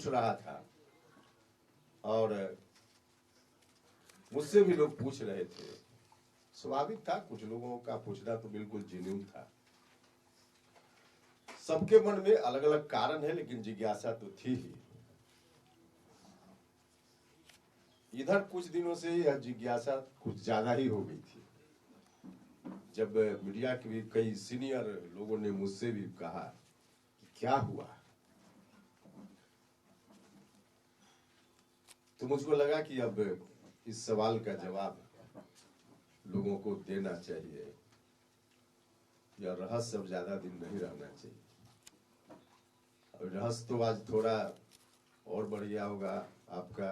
रहा था और मुझसे भी लोग पूछ रहे थे। स्वाभाविक था, कुछ लोगों का पूछना तो बिल्कुल जेन्युइन था। सबके मन में अलग अलग कारण है, लेकिन जिज्ञासा तो थी ही। इधर कुछ दिनों से यह जिज्ञासा कुछ ज्यादा ही हो गई थी, जब मीडिया के भी कई सीनियर लोगों ने मुझसे भी कहा कि क्या हुआ। तो मुझको लगा कि अब इस सवाल का जवाब लोगों को देना चाहिए। यह रहस्य अब ज्यादा दिन नहीं रहना चाहिए। अब रहस्य तो आज थोड़ा और बढ़ गया होगा, आपका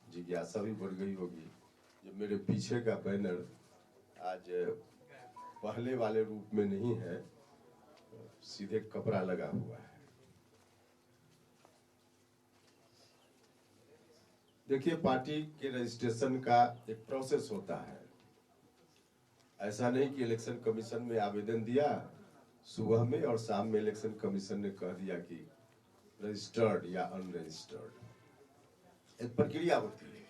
जिज्ञासा भी बढ़ गई होगी। जब मेरे पीछे का बैनर आज पहले वाले रूप में नहीं है, सीधे कपड़ा लगा हुआ है। देखिए, पार्टी के रजिस्ट्रेशन का एक प्रोसेस होता है। ऐसा नहीं कि इलेक्शन कमीशन में आवेदन दिया सुबह में और शाम में इलेक्शन कमीशन ने कह दिया कि रजिस्टर्ड या अनरजिस्टर्ड। एक प्रक्रिया होती है।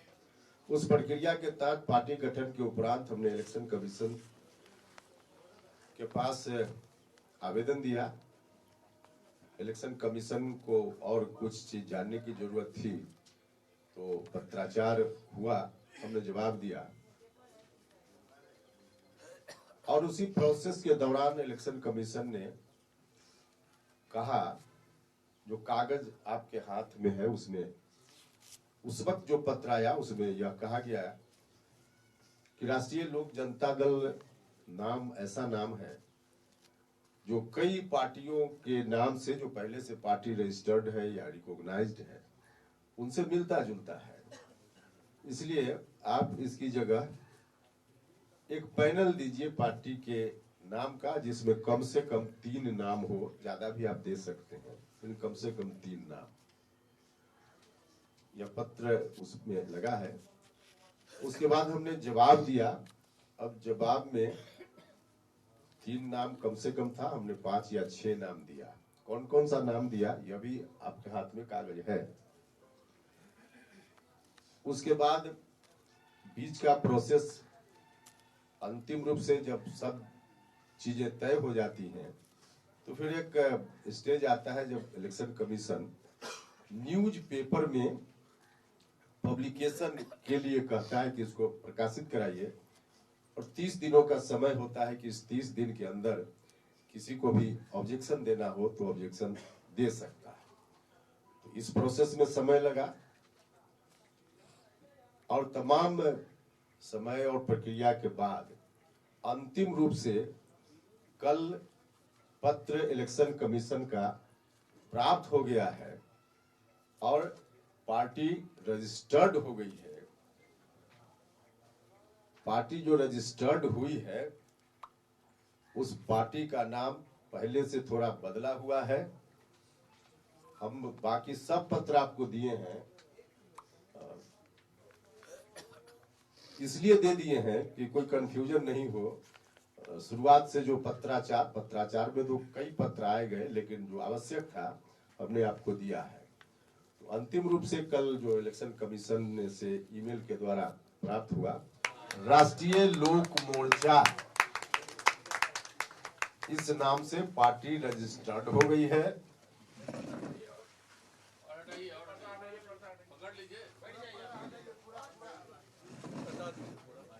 उस प्रक्रिया के तहत पार्टी गठन के उपरांत हमने इलेक्शन कमीशन के पास आवेदन दिया। इलेक्शन कमीशन को और कुछ चीज जानने की जरूरत थी, तो पत्राचार हुआ, हमने जवाब दिया। और उसी प्रोसेस के दौरान इलेक्शन कमीशन ने कहा, जो कागज आपके हाथ में है उसमें उस वक्त जो पत्र आया उसमें यह कहा गया कि राष्ट्रीय लोक जनता दल नाम ऐसा नाम है जो कई पार्टियों के नाम से, जो पहले से पार्टी रजिस्टर्ड है या रिकॉग्नाइज्ड है, उनसे मिलता जुलता है। इसलिए आप इसकी जगह एक पैनल दीजिए पार्टी के नाम का, जिसमें कम से कम 3 नाम हो, ज्यादा भी आप दे सकते हैं, लेकिन कम से कम 3 नाम। यह पत्र उसमें लगा है। उसके बाद हमने जवाब दिया। अब जवाब में 3 नाम कम से कम था, हमने 5 या 6 नाम दिया। कौन कौन सा नाम दिया यह भी आपके हाथ में कागज है। उसके बाद बीच का प्रोसेस, अंतिम रूप से जब सब चीजें तय हो जाती हैं, तो फिर एक स्टेज आता है जब इलेक्शन कमीशन न्यूज पेपर में पब्लिकेशन के लिए कहता है कि इसको प्रकाशित कराइए, और 30 दिनों का समय होता है कि इस 30 दिन के अंदर किसी को भी ऑब्जेक्शन देना हो तो ऑब्जेक्शन दे सकता है। तो इस प्रोसेस में समय लगा, और तमाम समय और प्रक्रिया के बाद अंतिम रूप से कल पत्र इलेक्शन कमीशन का प्राप्त हो गया है और पार्टी रजिस्टर्ड हो गई है। पार्टी जो रजिस्टर्ड हुई है उस पार्टी का नाम पहले से थोड़ा बदला हुआ है। हम बाकी सब पत्र आपको दिए हैं, इसलिए दे दिए हैं कि कोई कंफ्यूजन नहीं हो। शुरुआत से जो पत्राचार में तो कई पत्र आए गए, लेकिन जो आवश्यक था हमने आपको दिया है। तो अंतिम रूप से कल जो इलेक्शन कमीशन से ईमेल के द्वारा प्राप्त हुआ, राष्ट्रीय लोक मोर्चा इस नाम से पार्टी रजिस्टर्ड हो गई है।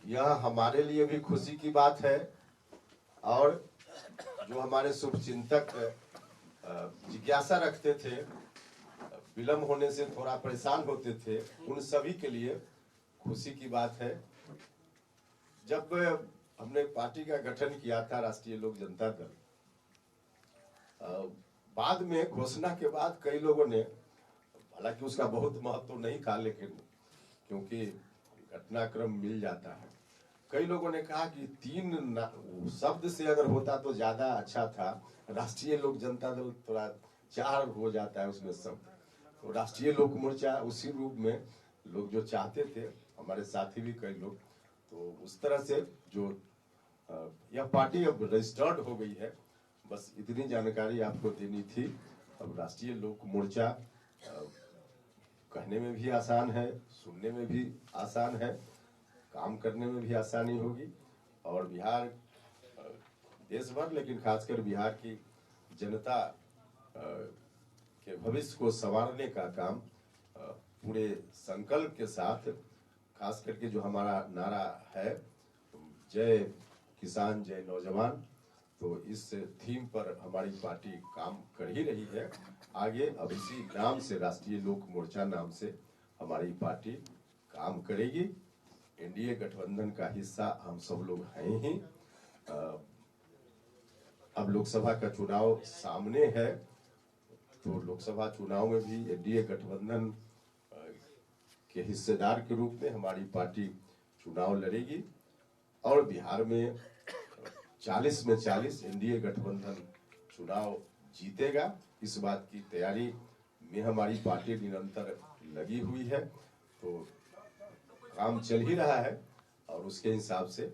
यह हमारे लिए भी खुशी की बात है, और जो हमारे शुभचिंतक जिज्ञासा रखते थे, विलम्ब होने से थोड़ा परेशान होते थे, उन सभी के लिए खुशी की बात है। जब हमने पार्टी का गठन किया था राष्ट्रीय लोक जनता दल, बाद में घोषणा के बाद कई लोगों ने, हालांकि उसका बहुत महत्व नहीं था, लेकिन क्योंकि घटनाक्रम मिल जाता है, कई लोगों ने कहा कि 3 शब्द से अगर होता तो ज्यादा अच्छा था। राष्ट्रीय लोक जनता दल थोड़ा 4 हो जाता है उसमें शब्द, तो राष्ट्रीय लोक मोर्चा उसी रूप में लोग जो चाहते थे, हमारे साथी भी कई लोग, तो उस तरह से जो यह पार्टी अब रजिस्टर्ड हो गई है। बस इतनी जानकारी आपको देनी थी। अब राष्ट्रीय लोक मोर्चा कहने में भी आसान है, सुनने में भी आसान है, काम करने में भी आसानी होगी। और बिहार देश भर, लेकिन खासकर बिहार की जनता के भविष्य को संवारने का काम पूरे संकल्प के साथ, खास करके जो हमारा नारा है जय किसान जय नौजवान, तो इस थीम पर हमारी पार्टी काम कर ही रही है। आगे अब इसी नाम से, राष्ट्रीय लोक मोर्चा नाम से हमारी पार्टी काम करेगी। एनडीए गठबंधन का हिस्सा हम सब लोग हैं ही। अब लोकसभा का चुनाव सामने है, तो लोकसभा चुनाव में भी एनडीए गठबंधन के हिस्सेदार के रूप में हमारी पार्टी चुनाव लड़ेगी और बिहार में 40 में 40 एनडीए गठबंधन चुनाव जीतेगा। इस बात की तैयारी में हमारी पार्टी निरंतर लगी हुई है, तो काम चल ही रहा है और उसके हिसाब से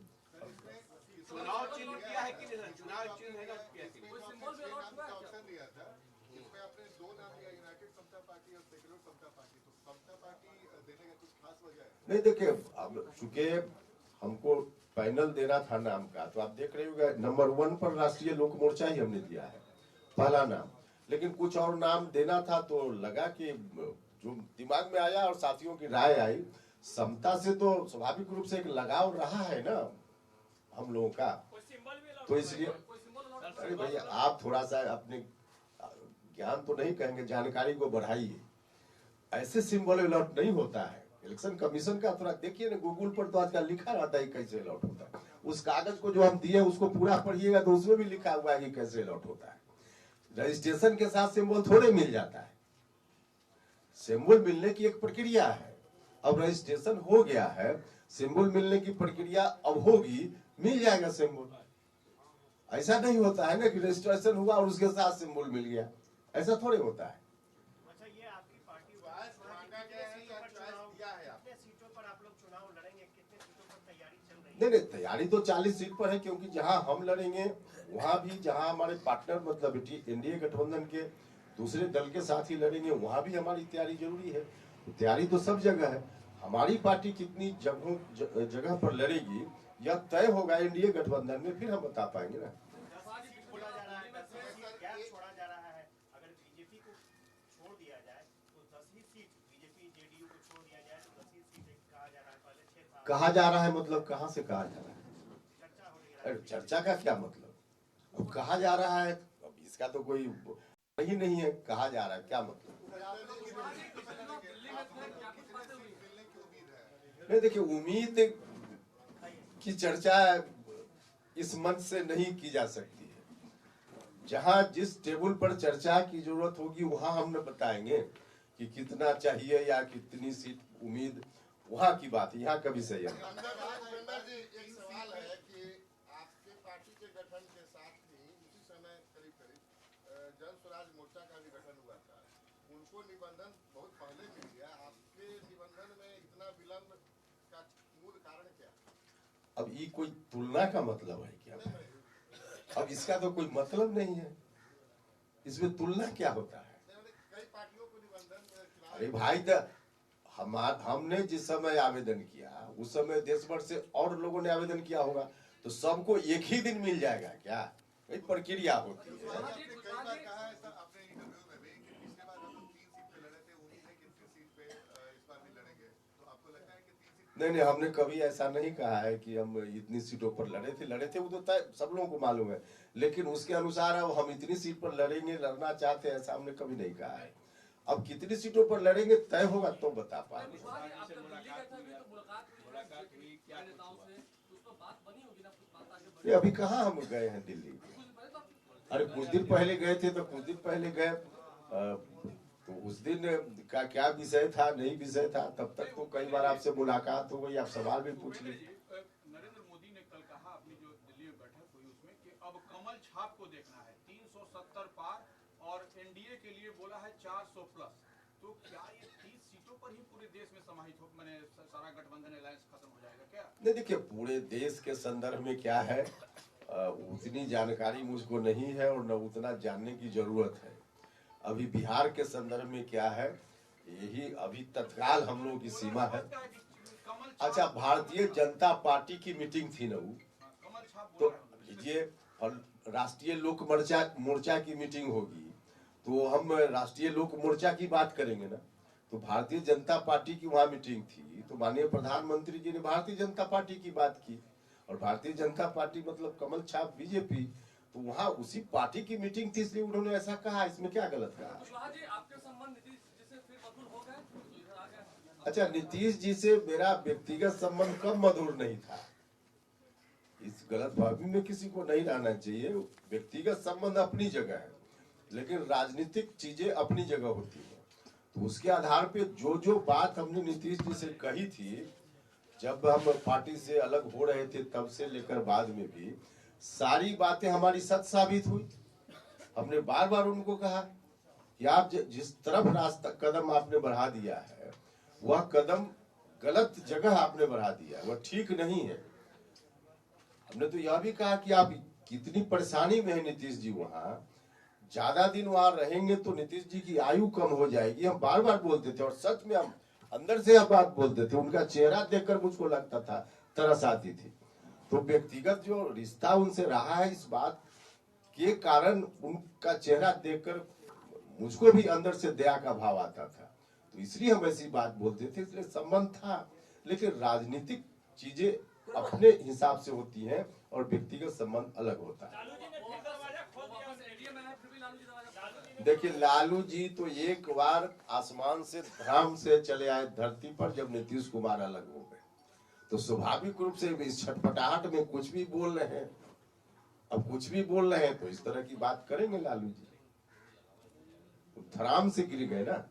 चुनाव चिन्ह किया है कि नहीं? चुनाव चिन्ह है ना किया है कि नहीं? ऑप्शन दिया था, इसमें आपने दो नाम दिया, यूनाइटेड समता पार्टी और सेक्युलर समता पार्टी। तो समता पार्टी देने का कुछ खास वजह है? नहीं, देखिए, अब चूंकि हमको पैनल देना था नाम का, तो आप देख रहे होंगे नंबर 1 पर राष्ट्रीय लोक मोर्चा ही हमने दिया है, पहला नाम। लेकिन कुछ और नाम देना था, तो लगा कि जो दिमाग में आया और साथियों की राय आई, समता से तो स्वाभाविक रूप से एक लगाव रहा है ना हम लोगों का, तो इसलिए अरे भैया आप थोड़ा सा अपने ज्ञान तो नहीं कहेंगे, जानकारी को बढ़ाइए। ऐसे सिंबल अलॉट नहीं होता है। इलेक्शन कमीशन का थोड़ा देखिए ना, गूगल पर तो आजकल लिखा रहता है कैसे अलॉट होता है। उस कागज को जो हम दिए उसको पूरा पढ़िएगा तो उसमें भी लिखा हुआ है कि कैसे अलॉट होता है। रजिस्ट्रेशन के साथ सिंबल थोड़े मिल जाता है, सिंबल मिलने की एक प्रक्रिया है। अब रजिस्ट्रेशन हो गया है, सिंबल मिलने की प्रक्रिया अब होगी, मिल जाएगा सिंबल। ऐसा नहीं होता है ना कि रजिस्ट्रेशन हुआ और उसके साथ सिंबल मिल गया, ऐसा थोड़े होता है। अच्छा, ये आपकी पार्टी कितने सीटों पर आप लोग चुनाव लड़ेंगे? कितने सीटों पर तैयारी चल रही है? नहीं, तैयारी तो 40 सीट पर है, क्योंकि जहां हम लड़ेंगे वहां भी, जहां हमारे पार्टनर मतलब एनडीए गठबंधन के दूसरे दल के साथ ही लड़ेंगे, वहां भी हमारी तैयारी जरूरी है। तैयारी तो सब जगह है। हमारी पार्टी कितनी जगह पर लड़ेगी यह तय होगा एनडीए गठबंधन में, फिर हम बता पाएंगे ना। छोड़ा जा रहा है, गैप छोड़ा जा रहा है। अगर बीजेपी को छोड़ दिया जाए तो 10 ही सीट, बीजेपी जेडीयू को छोड़ दिया जाए तो 10 ही सीट कहा जा रहा है। पहले 6 था। कहा जा रहा है मतलब कहाँ से कहा जा रहा है? चर्चा हो रही है। अरे चर्चा का क्या मतलब? अब कहा जा रहा है, अब इसका तो कोई ही नहीं है। कहा जा रहा है क्या मतलब? नहीं, देखिए, उम्मीद की चर्चा इस मंच से नहीं की जा सकती है। जहां जिस टेबल पर चर्चा की जरूरत होगी वहां हम बताएंगे कि कितना चाहिए या कितनी सीट उम्मीद, वहां की बात, यहाँ का विषय है। एक सवाल है कि आपके पार्टी के गठन के साथ ही उसी समय करीब करीब जन स्वराज मोर्चा का भी गठन हुआ था। उनको निबंधन बहुत पहले मिल गया, आपके निबंधन में इतना विलंब का मूल कारण क्या? अब ये कोई तुलना का मतलब है क्या? अब इसका तो कोई मतलब नहीं है, इसमें तुलना क्या होता है? कई पार्टियों को निबंधन। अरे भाई, तो हमने जिस समय आवेदन किया उस समय देश भर से और लोगों ने आवेदन किया होगा, तो सबको एक ही दिन मिल जाएगा क्या? एक प्रक्रिया होती है। कई बार कहा है सर आपने इंटरव्यू में भी कि पिछले बार हम लोग 3 सीट पे लड़े थे, उम्मीद है कि 3 सीट पे इस बार भी लड़ेंगे। तो आपको लगता है कि 3 सीट? नहीं, हमने कभी ऐसा नहीं कहा है कि हम इतनी सीटों पर लड़े थे। वो तो तय सब लोगों को मालूम है, लेकिन उसके अनुसार अब हम इतनी सीट पर लड़ेंगे, लड़ना चाहते हैं, ऐसा हमने कभी नहीं कहा है। अब कितनी सीटों पर लड़ेंगे तय होगा तो बता पाएंगे। अभी कहाँ हम गए हैं दिल्ली? अरे कुछ दिन पहले गए थे, तो कुछ दिन पहले गए, तो उस दिन का क्या विषय था, नहीं विषय था, तब तक तो कई बार आपसे मुलाकात हो गई, आप सवाल भी पूछ लीजिए। नरेंद्र मोदी ने कल कहा अपनी जो दिल्ली में बैठक हुई उसमें कि अब कमल छाप को देखना है, 370 पार, और एनडीए के लिए बोला है 400 प्लस। तो क्या ये 30 सीटों पर ही पूरे देश में समाहित हो, मैंने सारा गठबंधन अलायंस खत्म हो जाएगा क्या? नहीं, देखिए, पूरे देश के संदर्भ में क्या है, उतनी जानकारी मुझको नहीं है और न उतना जानने की जरूरत है। अभी बिहार के संदर्भ में क्या है, यही अभी तत्काल हम लोगों की सीमा है। कमल अच्छा, भारतीय जनता पार्टी की मीटिंग थी ना वो, कमल छाप तो बोल रहा है। लीजिए, और राष्ट्रीय लोक मोर्चा की मीटिंग होगी तो हम राष्ट्रीय लोक मोर्चा की बात करेंगे ना। तो भारतीय जनता पार्टी की वहां मीटिंग थी तो माननीय प्रधानमंत्री जी ने भारतीय जनता पार्टी की बात की, और भारतीय जनता पार्टी मतलब कमल छाप बीजेपी, तो वहां उसी पार्टी की मीटिंग थी इसलिए उन्होंने ऐसा कहा। इसमें क्या गलत कहा? कुशवाहा जी, आपके संबंध नीतीश जी से फिर मधुर हो गए तो इधर आ गए। अच्छा, नीतीश जी से मेरा व्यक्तिगत संबंध कब मधुर नहीं था? इस गलतफहमी में किसी को नहीं रहना चाहिए। व्यक्तिगत संबंध अपनी जगह है, लेकिन राजनीतिक चीजें अपनी जगह होती है। तो उसके आधार पे जो बात हमने नीतीश जी से कही थी, जब हम पार्टी से अलग हो रहे थे तब से लेकर बाद में भी, सारी बातें हमारी सच साबित हुई। हमने बार बार उनको कहा कि आप जिस तरफ रास्ता कदम आपने बढ़ा दिया है, वह कदम गलत जगह आपने बढ़ा दिया, वह ठीक नहीं है। हमने तो यह भी कहा कि आप कितनी परेशानी में है नीतीश जी, वहां ज्यादा दिन वहां रहेंगे तो नीतीश जी की आयु कम हो जाएगी। हम बार बार बोलते थे और सच में हम अंदर से यह बात बोलते थे। उनका चेहरा देखकर मुझको लगता था, तरस आती थी। तो व्यक्तिगत जो रिश्ता उनसे रहा है, इस बात के कारण उनका चेहरा देखकर मुझको भी अंदर से दया का भाव आता था। तो इसलिए हम ऐसी बात बोलते थे, इसलिए संबंध था। लेकिन राजनीतिक चीजें अपने हिसाब से होती हैं और व्यक्तिगत संबंध अलग होता है। देखिए, लालू जी तो एक बार आसमान से धराम से चले आए धरती पर जब नीतीश कुमार अलग हो गए, तो स्वाभाविक रूप से इस छटपटाहट में कुछ भी बोल रहे हैं। अब कुछ भी बोल रहे हैं तो इस तरह की बात करेंगे लालू जी, तो धराम से गिर गए ना।